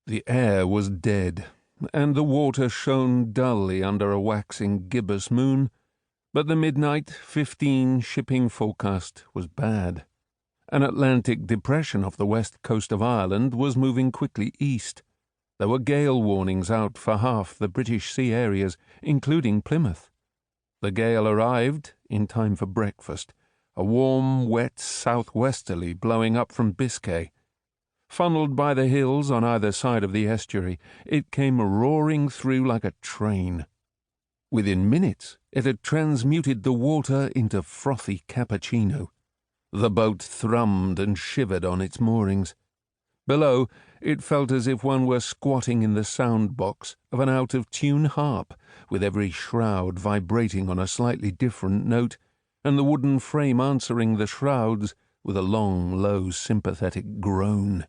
The air was dead, and the water shone dully under a waxing gibbous moon, but the midnight 15 shipping forecast was bad. An Atlantic depression off the west coast of Ireland was moving quickly east. There were gale warnings out for half the British sea areas, including Plymouth. The gale arrived in time for breakfast, a warm, wet southwesterly blowing up from Biscay. Funneled by the hills on either side of the estuary, it came roaring through like a train. Within minutes, it had transmuted the water into frothy cappuccino. The boat thrummed and shivered on its moorings. Below, it felt as if one were squatting in the sound-box of an out-of-tune harp, with every shroud vibrating on a slightly different note, and the wooden frame answering the shrouds with a long, low, sympathetic groan.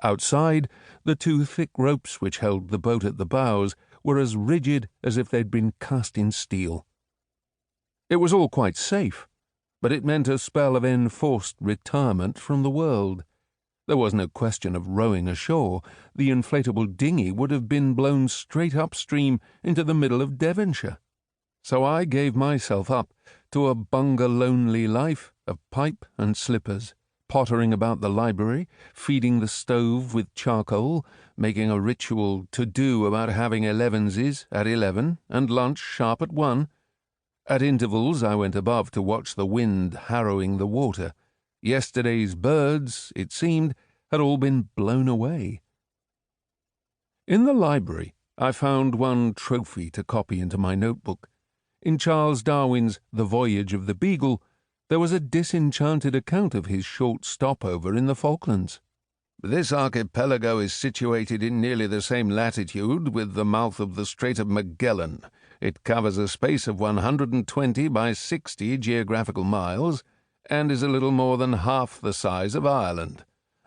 Outside, the two thick ropes which held the boat at the bows were as rigid as if they'd been cast in steel. It was all quite safe, but it meant a spell of enforced retirement from the world. There was no question of rowing ashore. The inflatable dinghy would have been blown straight upstream into the middle of Devonshire. So I gave myself up to a bunga-lonely life of pipe and slippers, pottering about the library, feeding the stove with charcoal, making a ritual to-do about having 11s at 11 and lunch sharp at 1. At intervals I went above to watch the wind harrowing the water. Yesterday's birds, it seemed, had all been blown away. In the library I found one trophy to copy into my notebook. In Charles Darwin's The Voyage of the Beagle, there was a disenchanted account of his short stopover in the Falklands. This archipelago is situated in nearly the same latitude with the mouth of the Strait of Magellan. It covers a space of 120 by 60 geographical miles, and is a little more than half the size of Ireland.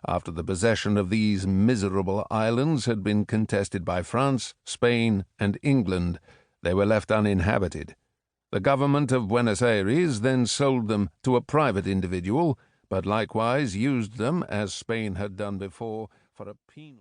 After the possession of these miserable islands had been contested by France, Spain, and England, they were left uninhabited. The government of Buenos Aires then sold them to a private individual, but likewise used them, as Spain had done before, for a penal